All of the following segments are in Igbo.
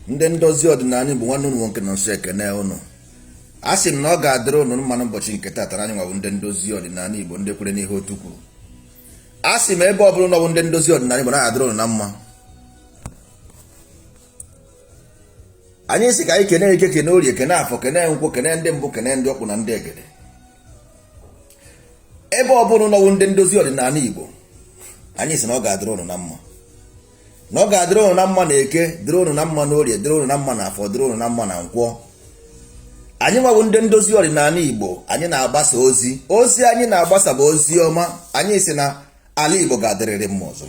ndị ndozi ọdịnala bụ nwanne ụnụ nwoke nọ nso ekene ụnụ. A sị m na ọ ga-adịrị ụnụ mmanụ ụbọchị nke taata na anyị nwabụ ndị ndozi ọdịnala Igbo ndị kwere n'ihe otu kwuru. A sị m ebe ọ bụla nọbụ ndị ndozi ọdịnala Igbo na-adịrị ụnụ na mma. Anyị sị ka anyị kene eke, kene orie, kene afọ, kene nkwụ, kene ndị mbụ, kene ndị ọkpụ na ndị egede. Ebe ọ bụla nọbụ ndị ndozi ọdịnala Igbo, anyị sị na ọ ga-adịrị ụnụ na mma. Na ọ ga-adịrị ụnụ na mma na eke, dịrị ụnụ na mma na orie, dịrị ụnụ na mma na afọ, dịrị ụnụ na mma na nkwọ. Anyị nwabụ ndị ndozi ọdịnala Igbo, anyị na-agbasa ozi anyị na-agbasa bụ ozi ọma. Anyị sị na ala Igbo ga-adịrịrị mma ọzọ,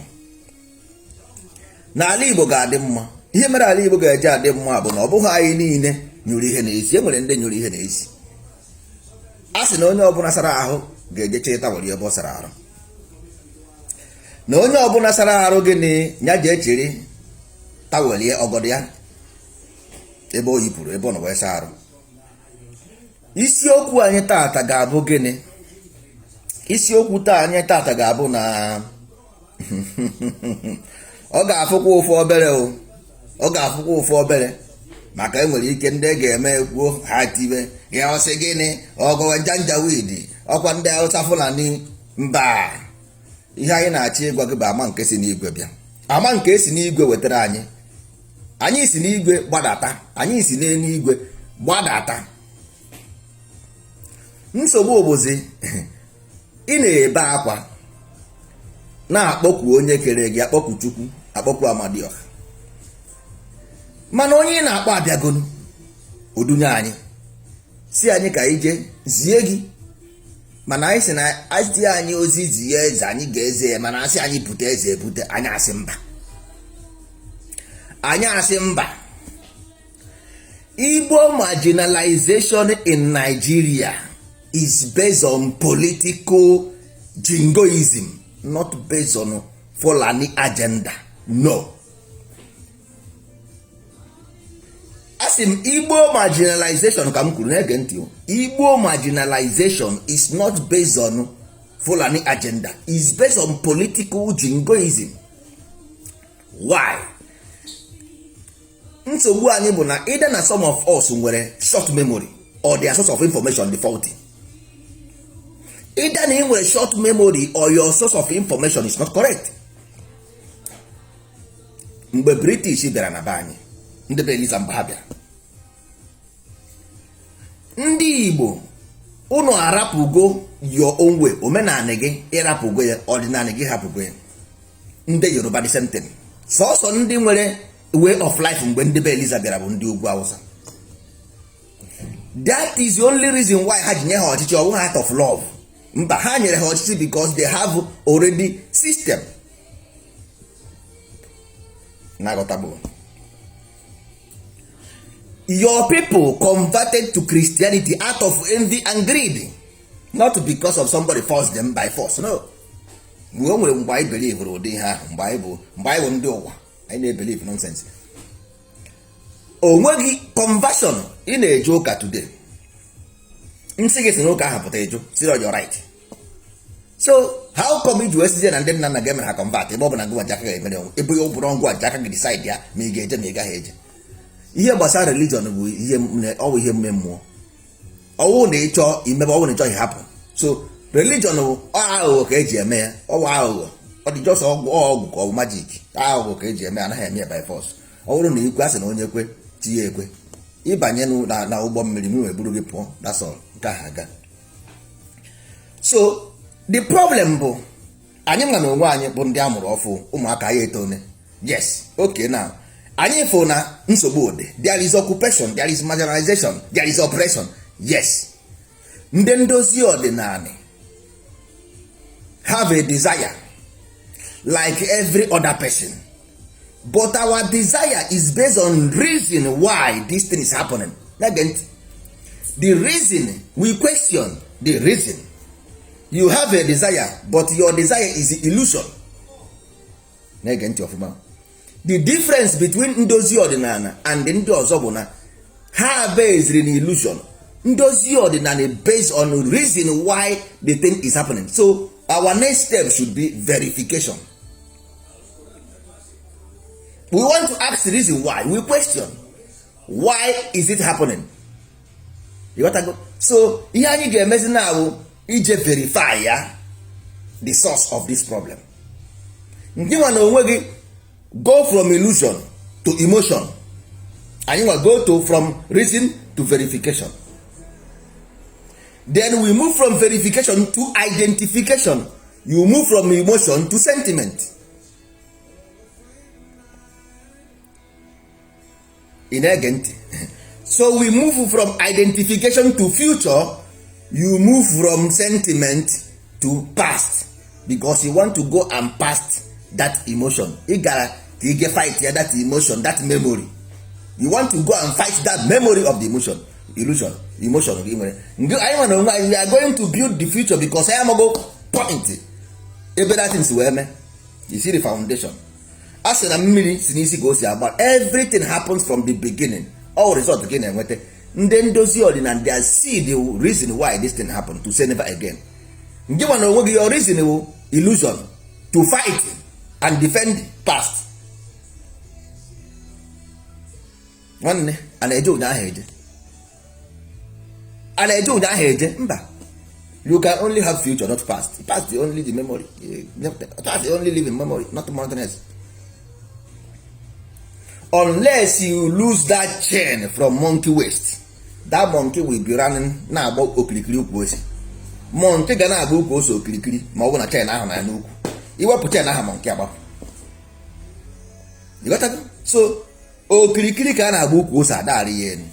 na ala Igbo ga-adị mma. Ihe mere ala Igbo ga-eji adị mma bụ na ọ bụghị anyị niile nyụrụ ihe n'ezi, e nwere ndị nyụrụ ihe n'ezi. A sị na onye ọbụla sara ahụ ga-ejecha ịtawara ebe ọ sara arụ, na onye ọbụla sara arụ gịnị ya jee chiri tawelie ọgọdọ ya ebe o yipụrụ ebe ọ nọ wee saa arụ. Isiokwu anyị taata ga-abụ gịnị? Isiokwu anyị taata ga-abụ na ọ ga-afụkwa ụfụ obere o, ọ ga-afụkwa ụfụ obere, maka enwere ike ndị ga-eme kwuo ha tibe ya ọsị gịnị ọgọwa janjawidi ọkwa ndị Hausa Fulani. Mba, ihe anyị na-achọ ịgwa gị bụ ama nke si n'igwe bịa, ama nke si n'igwe wetara anyị. Anyị si n'igwe gbadata, anyị si n'eluigwe gbadata. Nsogbu obozi ị na-ebe akwa na-akpọkwu onye kere gị, akpọkwu Chukwu, akpọkwu Amadioha, mana onye ị na-akpọ abịagonu odunye anyị si anyị ka ije zie gị, mana anyị sị na asị anyị ozi zie eze anyị ga-eze ya, mana asị anyị bute eze ebute, anyị asị mba, anyị asị mba. Igbo marginalization in Nigeria is based on political jingoism, not based on Fulani agenda. No. As in Igbo marginalization, ka m kwuru na-ege ntị o. Igbo marginalization is not based on Fulani agenda. It's based on political jingoism. Why? Nsogbu anyị bụ na either na some of us nwere short memory or their source of information dị faulty. Either na ị nwere short memory or your source of information is not correct. Mgbe British bịara na be anyị, ndị be Eliza mgbe ha bịara, ndị Igbo unu arapụgo your own way, omenanị gị ịrapụgo ya, ọdịnanị gị hapụgo ya. Ndị Yoruba the same thing. Sọsọ ndị nwere way of life mgbe ndị be Eliza bịara bụ ndị ugwu Hausa. That is the only reason why ha ji nye ha ọchịchị, ọ bụghị act of love. Mba, ha nyere ha ọchịchị because they have already system. Nagotable. Your people converted to Christianity out of envy and greed, not because of somebody forced them by force. No. We nwere mgbe anyị believe ụdị ha, mgbe anyị bụ ndị ụwa, anyị na-ebelieve nonsense. O nweghị conversion. Ị na-eje ụka today, nsị gị si n'ụka ahụ pụta eju, siri on your right. So how come iji wee sizie na ndị nna nna gị emere ha convert ebe ọ bụ na gị nwaji aka ga-emere onwe ebe ọ bụrụ ngwa ji aka gị decide ya ma ị ga-eje ma ị gaghị eje. Ihe gbasara religion bụ ọwụ ihe mme mmụọ. Ọwụ na ịchọ imebe, ọwụ na ịchọ ịhapụ. So religion bụ aghụghọ ka eji eme ya, ọwụ aghụghọ, ọ dị just ọgwụ ka ọ bụ magic. Aghụghọ ka eji eme ya, anaghị eme ya by force. Ọ bụrụ na ikwe asị na onye kwe tinye ekwe, ịbanye na ụgbọ mmiri m wee buru gị pụọ, that's all, nke ahụ aga. So the problem bụ anyị nwa na onwe anyị bụ ndị amụrụ ọfụ, ụmụaka ya etone. Yes, okay, now anyị fụ na nsogbu ụdị, there is occupation, there is marginalization, there is oppression. Yes, ndị ndozi ọdịnala have a desire like every other person, but our desire is based on reason why this thing is happening. The reason, we question the reason. You have a desire, but your desire is illusion. The difference between ndozi ọdịnala and ndị ọzọ bụ na ha based in illusion. Ndozi ọdịnala based on reason why the thing is happening. So our next step should be verification. we want to ask the reason why. We question why is it happening. You got to go. So ihe anyị ga-emezi na ije verify ya the source of this problem. Nke nwa na onwe gị go from illusion to emotion. Anyị nwa go to from reason to verification. Then we move from verification to identification. You move from emotion to sentiment. So we move from identification to future. You move from sentiment to past, because you want to go and past that emotion. You gotta fight that emotion, that memory. You want to go and fight that memory of the emotion. Illusion, emotion. We are going to build the future, because I am go point ebe that things were me. You see the foundation. As na mmiri si n'isi ka o si agba, everything happens from the beginning. All result again enwete ndị ndozi ọdịnala, they see the reason why this thing happened, to say never again. Ndị nwa na onwe gị your reason illusion to fight and defend past. Nwanne a na-eje ụnyaahụ eje, a na-eje ụnyaahụ eje mba. You can only have future, not past. Past is only the memory. Past is only living memory, not mountainous. Unless you lose that chain from monkey waist, that monkey will be running na-agba okirikiri ukwu ose. Monkey ga na-agba ukwu ose okirikiri ma ọ bụ na chain ahụ na ya n'ukwu. Iwepụ chain ahụ monkey agbapụ. You got that? So okirikiri ka a na-agba ukwu ose adarị ya enu.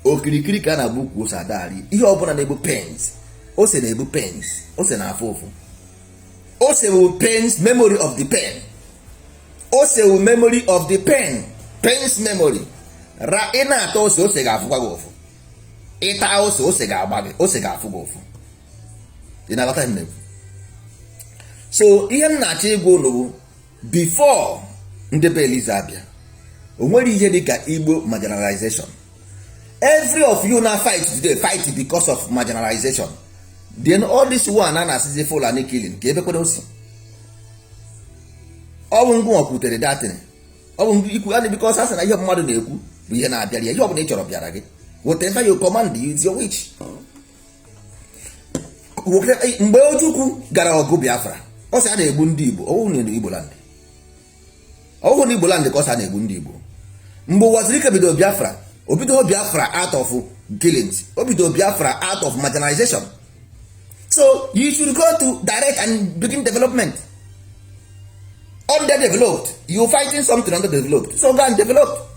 Okirikiri ka a na-agba ukwu ose adarị. Ihe ọbụla na-ebu pains. Ose na-ebu pains. Ose na-afụ ụfụ. Ose will pains, memory of the pain. Ose will memory of the pain. Pains memory. Ị na-ata ose, ose ga-afụkwa gị ụfụ. Ịta ose, ose ga-agba gị, ose ga-afụ gị ụfụ. Ị na-aghọta ihe m? So ihe m na-achọ ịgwa unu bụ before ndị be Eliza abịa, o nwere ihe dịka Igbo marginalization. Every of you na fight today fight because of marginalization. Then all this one a na-asịzi Fulani killing ka ebe kwere osi. Ọ bụ ngwa kwutere datin. Ọ bụ ikwu ya because asị na ihe mmadụ na-ekwu bụ ihe na-abịara ya. Ihe ọ bụla ị chọrọ bịara gị. Whatever you command is your wish. Mgbe Ojukwu gara ọgụ Biafra, ọ sị a na-egbu ndị Igbo, ọwụ na Igbo land. Ọwụ na Igbo land ka ọ sị a na-egbu ndị Igbo. Mgbe Wazirike bido Biafra, o bido Biafra out of killings. O bido Biafra out of marginalization. So you should go to direct and begin development. Underdeveloped, you fighting something underdeveloped. So go and develop.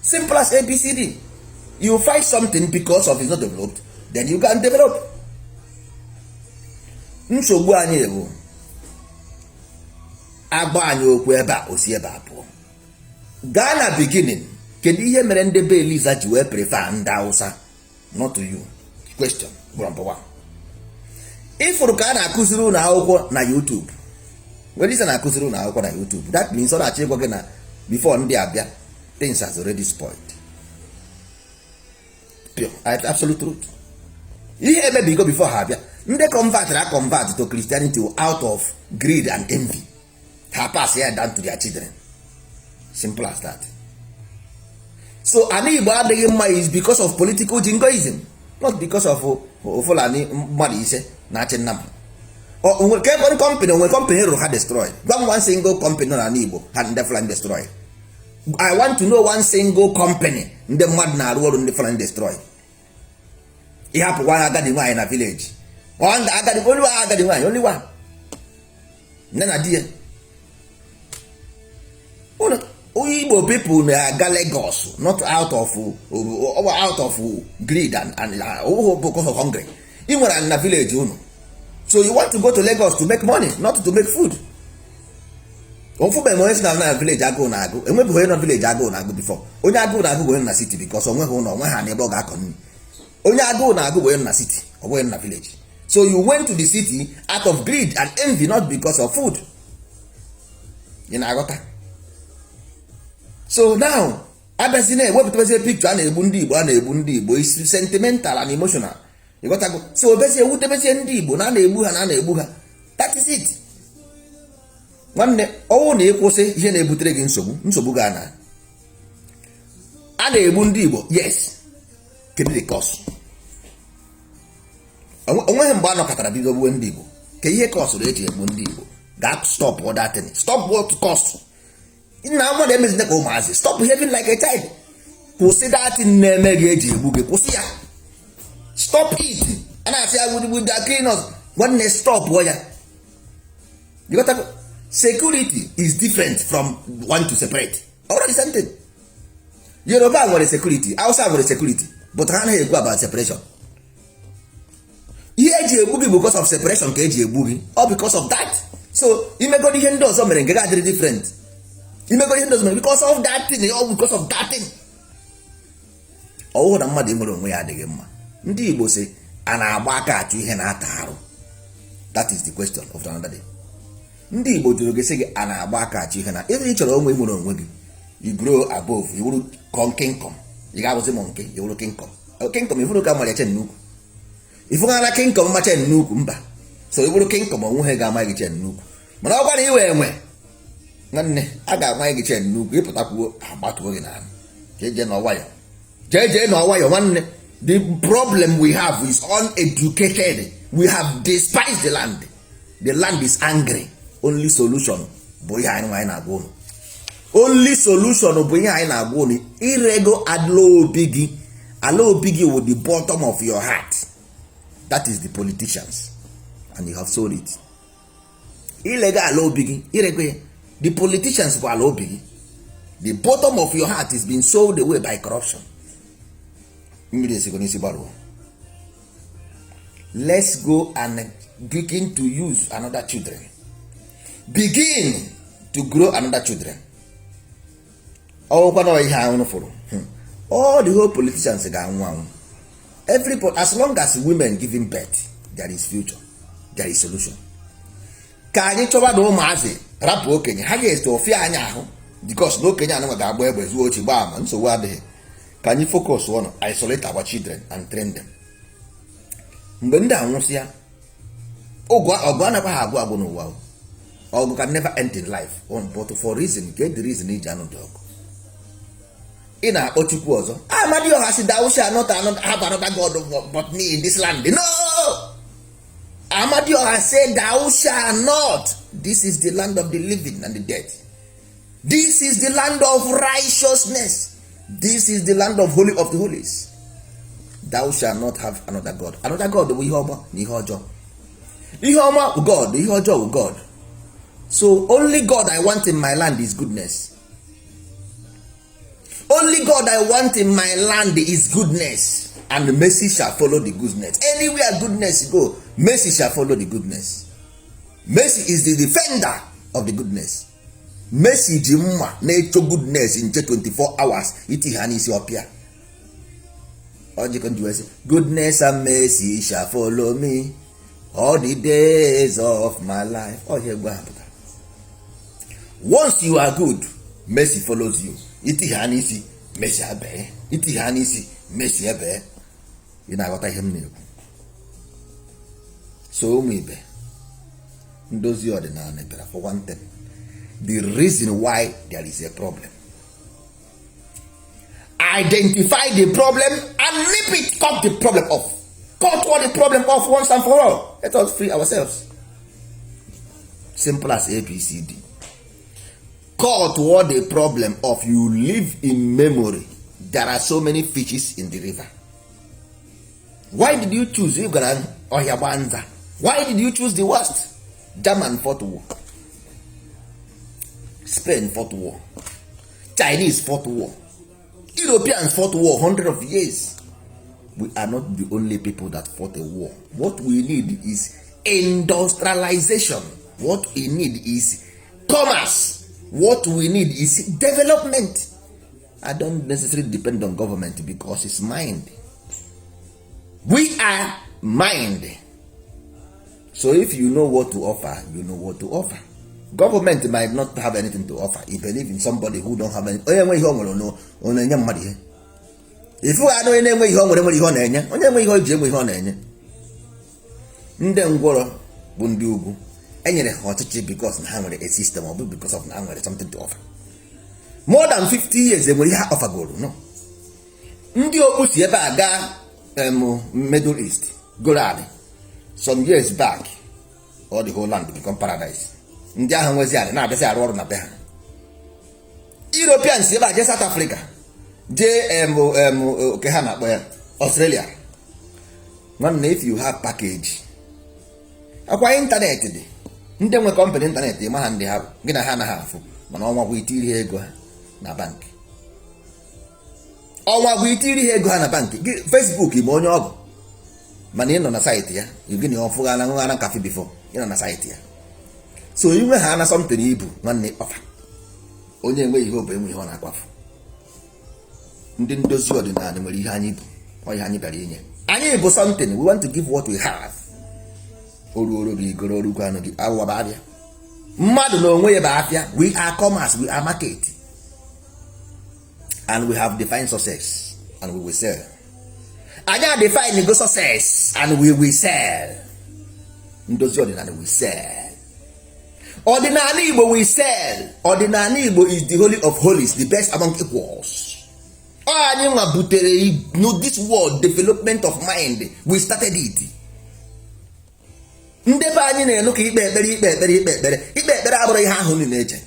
Simple as ABCD. You fight something because of it's not developed, then you can develop. Nsogbu anyị bụ agba anyị okwu ebe a osi ebe a pụọ. Gaa na beginning, kedu ihe mere ndị be Eliza ji wee prefer ndị Hausa, not to you? Question number one. Ifuru ka a na-akụziri ụlọ akwụkwọ na YouTube. When is na-akụziri ụlọ akwụkwọ na YouTube, that means ọ na-achọ ịgwa gị na before ndị abịa, things has already spoiled. Pure, absolute truth. Ihe emebigo before ha abịa. Ndị convert to Christianity out of greed and envy. Ha pass here down to their children. Simple as that. So ana Igbo adịghị mma is because of political jingoism, not because of Fulani mmadụ ise na-achị nna m. Onwe company rụrụ ha destroy. Gwa m one single company nọ na Igbo ha ndị Fulani destroy. I want to know one single company ndị mmadụ na-arụ ọrụ ndị Fulani destroy. Ịhapụ nwa agadi nwaanyị na village. Only one. Nne na di ya. Igbo people na-aga Lagos not out of greed and because of hungry. Ị nwere na village unu. So you want to go to Lagos to make money, not to make food. Ofube mo esi na village agụ na agụ. Enwebeghị onye na village agụ na agụ before. Onye agụ na agụ bụ onye na city because onweghị ụlọ, onwe ha na ebe ọ ga-akọ nri. Onye agụ na agụ bụ onye na city, ọ bụghị na village. So you went to the city out of greed and envy, not because of food. You na-aghọta? So now, abịazị na-ewepụtazie picture a na-egbu ndị Igbo is sentimental and emotional. You got to go. So obezie ewutebezie ndị Igbo na na-egbu ha. That is it. nwanne ọnwụ na ịkwụsị ihe na-ebutere gị nsogbu ga na a na-egbu ndị Igbo, yes, kedu the cause? Onweghị mgbe a nọkọtara bido gbuo ndị Igbo. Ka ihe kọsụrụ eji egbu ndị Igbo ga stop all that thing. Stop what cost. Na mmadụ emezina ka ụmụazị, stop behaving like a child. Kwụsị that thing na-eme gị eji egbu gị, kwụsị ya, stop it. A na-asị ya with the cleaners, nwanne stop ya. You got to, security is different from one to separate. Already the same thing. Yoruba nwere security, Hausa nwere security, but ha anaghị ekwu about separation. Ihe eji egbu gị because of separation ka eji egbu gị, or because of that. So imegodi ihe ndị ọzọ mere nke ga-adịrị different. Imegodi ihe ndị ọzọ mere because of that thing, or because of that thing. Ọwụhụ na mmadụ nwere onwe ya adịghị mma. Ndị Igbo sị a na-agba aka achụ ihe na-ata arụ. That is the question of another day. Ndị Igbo jụrụ gị sị gị a na-agba aka achụ ihe na ebe ị chọrọ onwe nwere onwe gị. You grow above, you will come kingdom. You ga-abụzi monkey, you will kingdom. Kingdom ifuru ka mara eche nnukwu. Ifu gara kingdom macha nnukwu mba. So you will kingdom onwe ga ama gị che nnukwu. Mana ọkwa na iwe enwe. Nwanne, a ga-ama gị che nnukwu, ịpụtakwuo agbatuo gị na. Jeje na ọwayọ. Jeje na ọwayọ nwanne. The problem we have is uneducated. We have despised the land. The land is angry. Only solution bụ ihe anyị na-agwa unu. Only solution bụ ihe anyị na-agwa unu. Irego ala obi gị. Ala obi gị with the bottom of your heart. That is the politicians. And you have sold it. Illegal ala obi gị. Irego ya. The politicians bụ ala obi gị. The bottom of your heart is being sold away by corruption. Let's go and begin to use another children. Begin to grow another children. All the whole politicians ga-anwụ. Everybody, as long as women giving birth, there is future, there is solution. Ka anyị chọba na ụmụazị rapụ okenye ha ga-esi ofia anya ahụ because na okenye anụ ga-agba egbe zuo ochi gbaa ma nsogbu adịghị. Ka anyị focus on isolate our children and train them. Mgbe ndị anwụsịa ọgụ anaghị agwụ n'ụwa. Ọgụ can never end in life, but for reason, get the reason iji anụ dị ọgụ. Ị na-akpọ Chukwu ọzọ. Amadioha si thou shalt not have another God but me in this land. No! Amadioha said thou shalt not. This is the land of the living and the dead. This is the land of righteousness. This is the land of holy of the holies. Thou shalt not have another God. Another God bụ ihe ọma na ihe ọjọọ. Ihe ọma bụ God, ihe ọjọọ bụ God. So only God I want in my land is goodness. Only God I want in my land is goodness, and mercy shall follow the goodness. Anywhere goodness go, mercy shall follow the goodness. Mercy is the defender of the goodness. Mercy ji mma na-echo goodness in 24 hours. Iti ha n'isi ọpịa. Goodness and mercy shall follow me all the days of my life. Once you are good, mercy follows you. Iti ha n'isi mercy abịa. Iti ha n'isi mercy abịa. Ị na-aghọta ihe m na-ekwu. So ụmụ ibe, ndozi ọdịnala bịara for one thing. The reason why there is a problem. Identify the problem and nip it, cut the problem off. Cut all the problem off once and for all. Let us free ourselves. Simple as ABCD. Cut all the problem off. You live in memory. There are so many fishes in the river. Why did you choose Uganda or Yabanza? Why did you choose the worst? German fought war. Spain fought war. Chinese fought war. Europeans fought war hundreds of years. We are not the only people that fought a war. What we need is industrialization. What we need is commerce. What we need is development. I don't necessarily depend on government because it's mind. We are mind. So if you know what to offer, you know what to offer. Government might not have anything to offer. You believe in somebody who don't have anything. If you know ndị ngwọrọ bụ ndị ugwu, enyere ha ọchịchị because na ha nwere a system, ọ bụ because of na ha nwere something to offer. More than 50 years enwere ihe ha offergoro. No, ndị okpu si ebe a gaa Middle East goro adị some years back, all the whole land become paradise. Ndị ahụ nwezi adị na-abịasị arụ ọrụ na be ha. Europeans ebe a jee South Africa, jee oke ha na-akpọ ya Australia. Nwanne, if you have package, akwa ịntanetị dị, ndị nwe kọmpanị ịntanetị ma ha ndị ha gị na ha anaghị afụ, mana ọnwa bụ itiri ha ego ha na bankị. Ọnwa bụ itiri ha ego ha na bankị. Facebook ma onye ọgụ, mana ị nọ na saịtị ya, gịnị ọfụgha na ṅụgha na kafe bifo, ị nọ na saịtị ya. So inwe ha na something ibu, nwanne ọfa onye enwe ihe obe enwe ihe ọ na-akwafu. Ndị ndozi ọdịnala nwere ihe anyị bụ, ọ ihe anyị bịara inye. Anyị bụ something, we want to give what we have. Oru gị goro oru anụ gị awụwa bụ abịa. Mmadụ na onwe ya bụ abịa. We are commerce, we are market, and we have defined success and we will sell. Anyị define go success and we will sell. Ndozi ọdịnala we sell. Ọdịnala Igbo we sell. Ọdịnala Igbo is the holy of holies, the best among equals. Anyị nwa butere this world development of mind. We started it. Ndị be anyị na-elu ka ikpe ekpere abụrụ ihe ahụ na-eche.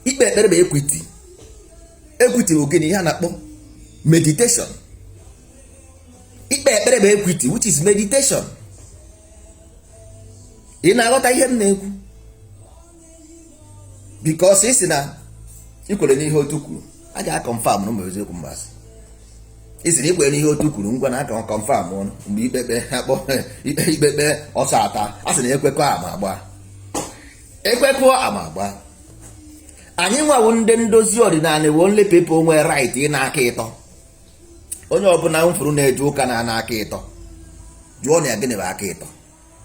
Ikpe ekpere bụ equity. Equity bụ gịnị? Ihe a na-akpọ meditation. Ikpe ekpere bụ equity, which is meditation. Ị na-aghọta ihe m na-ekwu? Because isi na ikwere n'ihe otu kwuru, a ga-akọnfam na ụmụ eziokwu mgbasị. Isi na ikwere n'ihe otu kwuru, ngwa na aka kọnfam ọnụ mgbe ikpekpe ọsọ ata, a sị na ekwekọ ama agba. Ekwekọ ama agba. Anyị nwawo ndị ndozi ọdịnala wo nle pepe onwe right ị na-aka ịtọ. Onye ọbụla mfụrụ na-eje ụka na aka ịtọ, jụọ na ya gịnị bụ aka ịtọ.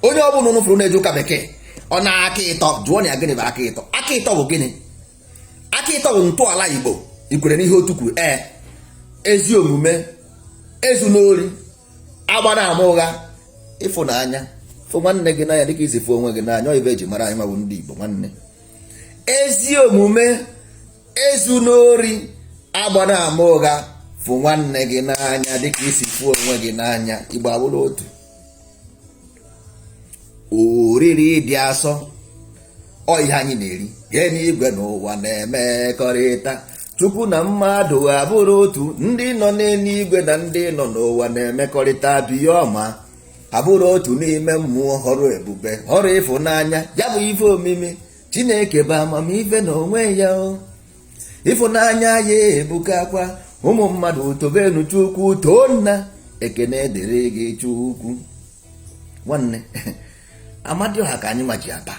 Onye ọbụla mfụrụ na-eje ụka bekee ọ na-aka ịtọ, jụọ na ya gịnị bụ aka ịtọ. Aka ịtọ bụ gịnị? Aka ịtọ bụ ntọala Igbo. Ikwere n'ihe otu kwuru, ezi omume, ezu n'ori, agbara ama ụgha, ịfụnanya, fụ nwanne gị n'anya dịka isi fụ onwe gị n'anya. Ọ ibe eji mara anyị mabụ ndị Igbo nwanne. Ezi omume, ezu n'ori, agbara ama ụgha, fụ nwanne gị n'anya dịka isi fụ onwe gị n'anya. Igbo abụrụ otu. Oriri dị asọ, ọ ihe anyị na-eri. Gee n'igwe n'ụwa na-emekọrịta. Chukwu na mmadụ abụrụ otu. Ndị nọ n'eluigwe na ndị nọ n'ụwa na-emekọrịta. Biọma abụrụ otu n'ime mmụọ, họrọ ebube, họrọ ịfụnanya. Ya bụ ife omimi Chineke bụ amamife na onwe ya. Ịfụnanya ya ebukakwa. Ụmụ mmadụ tobenu Chukwu, too nna, ekene dịrị gị Chukwu. Nwanne Amadioha ka anyị nwa ji aba.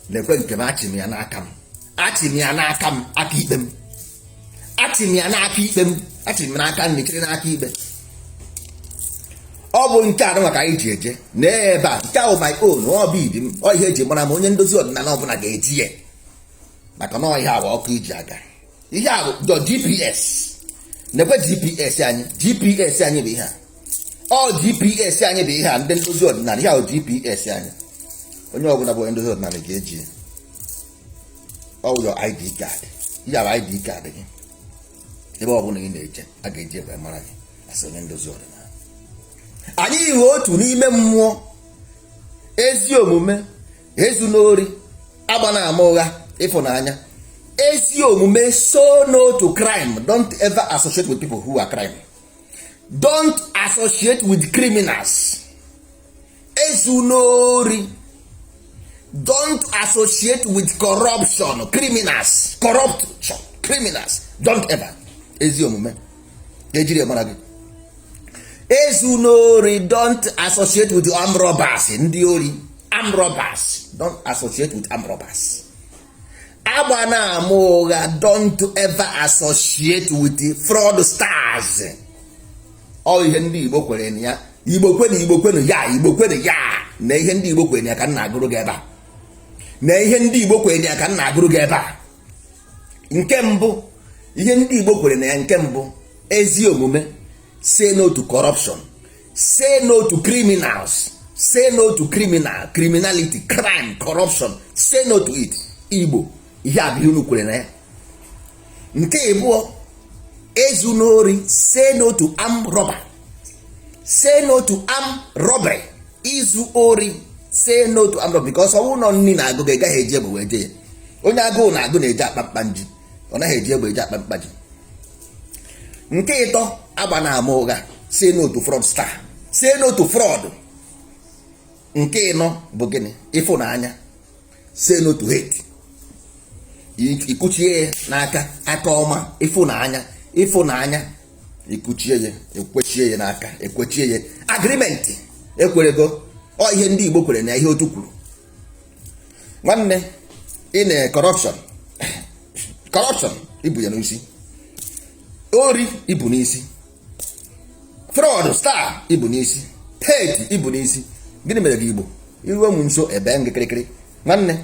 Lekwe nke m, achị m ya n'aka m. Achị m ya n'aka m, aka ikpe m. Achị m ya n'aka ikpe m. Achị m n'aka nri, chiri n'aka ikpe. Ọ bụ nke a maka anyị ji eje n'ebe a. Nke ahụ my own, ọ bụ ibi m. Ọ ihe eji mara m onye ndozi ọdịnala ọbụla ga-eji ya, maka na ihe a bụ ọkụ iji aga. Ihe a bụ GPS. Nekwe GPS anyị. GPS anyị bụ ihe a. Ọ GPS anyị bụ ihe a. Ndị ndozi ọdịnala, ihe a bụ GPS anyị. Onye ọbụla bụ onye ndozi ọdịnala ga-eji ọ bụ ID card. Ihe a bụ ID card gị. Ebe ọbụla ị na-eje, a ga-eji ebe mara gị asị onye ndozi ọdịnala. Anyị iwe otu n'ime mmụọ, ezi omume, ezu n'ori, agbana ama ụgha, ịfụnanya. Ezi omume, so no to crime. Don't ever associate with people who are crime. Don't associate with criminals. Ezu n'ori. Don't associate with corruption, criminals, corruption, criminals. Don't ever. Ezi omume. Ejiri mara gị. Ezu n'ori. Don't associate with armed robbers. Ndị ori. Armed robbers. Don't associate with armed robbers. Agbana ama ụgha. Don't ever associate with fraudsters. Ọ ihe ndị Igbo kwere na ya. Igbo kwenu ya. Igbo kwenu ya. Na ihe ndị Igbo kwere ya ka nna agụrụ gị ebe a. Na ihe ndị Igbo kwere ya ka nna agụrụ gị ebe a. Nke mbụ, ihe ndị Igbo kwere na ya, nke mbụ, ezi omume. Say no to corruption. Say no to criminals. say no to criminality, crime, corruption, say no to it. Igbo, ihe abụ ihe unu kwere na ya. Nke ịbụọ, ezu n'ori, say no to armed robber, say no to armed robbery. Izu ori, say no to armed robbery, because ọnwụ nọ nni na-agụ ga gaghị eji egbe wee jee ya. Onye agụụ na-agụ na-eji akpamkpa nji, ọ naghị eji egbe eji akpamkpa ji. Nke ịtọ, agba na ama ụgha, say no to fraudster, say no to fraud. Nke ịnọ bụ gịnị? Ịfụnanya, say no to hate. Ikuchie ya n'aka aka ọma, ịfụnanya ikuchie ya, ekwechie ya n'aka, ekwechie ya. Agreement ekwerego, ọ ihe ndị Igbo kwere na ihe otu kwuru. Nwanne, in corruption ibu ya n'isi, ori ibu n'isi, fraud star ibu n'isi, hate ibu n'isi. Gịnị mere gị Igbo? Iruwe m nso ebe ngị kịrịkịrị. Nwanne,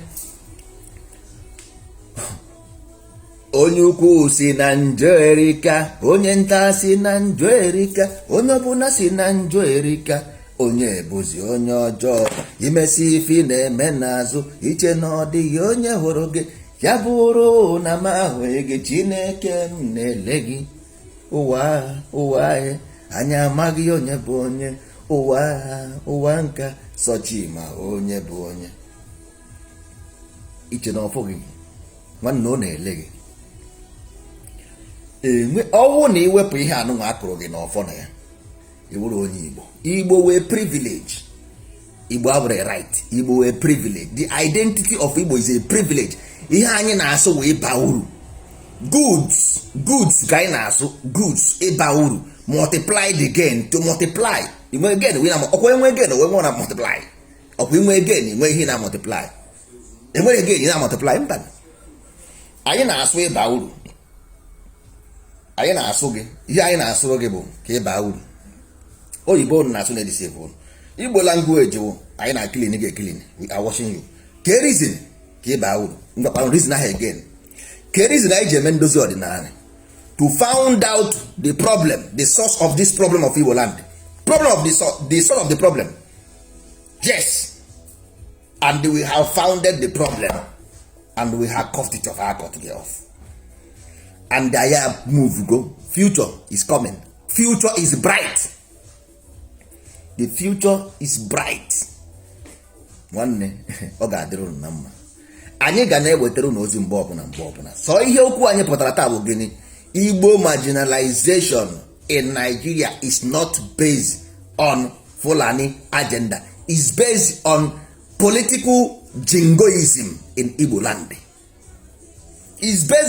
onye ukwu si na njọ erika, onye nta si na njọ erika, onye ọbụla si na njọ erika, onye bụzi onye ọjọọ. Imesi ife na-eme n'azụ, iche na ọ dịghị onye hụrụ gị, ya bụrụ na m ahụghị gị, Chineke m na-ele gị. Ụwa anyị, anyị amaghị onye bụ onye. Ụwa nka sochi ma onye bụ onye. Iche na ọfụ gị, nwanne ọ na-ele gị. Ọwụ na iwepụ ihe anụnwa akụrụ gị n'ọfọ na ya, iwuru onye Igbo. Igbo wee privilege. Igbo abụrụ right. Igbo wee privilege. The identity of Igbo is a privilege. Ihe anyị na-asụ wee ba uru. Goods ka anyị na-asụ. Goods ịba uru. Multiplied again, to multiply. Inwe again, ọkwa enwe again, onwe na multiply. Ọkwa inwe again, inwe ihe na multiply. Enwe again, ị na multiply mba. Anyị na-asụ ịba uru. Anyị na-asụ gị, ihe anyị na-asụrụ gị bụ ka ịba uru. Oyibo na-asụ na edisebụl. Igbo language bụ anyị na clean gị clean, we are watching you. Ke reason ka ịba uru. Ngwakwa reason ahụ again. Ke reason anyị ji eme ndozi ọdịnala. To find out the problem, the source of this problem of Igbo land. Problem of the source of the problem. Yes. And we have founded the problem. And we have cuffed it off, cut it off. And the year move go. Future is coming. Future is bright. The future is bright. Nwanne, ọ ga-adịrị unu na mma. Anyị ga na-ewetara unu ozi mgbe ọbụla. So ihe okwu anyị pụtara taa bụ gịnị? Igbo marginalization in Nigeria is not based on Fulani agenda. It's based on political jingoism in Igbo land. It's based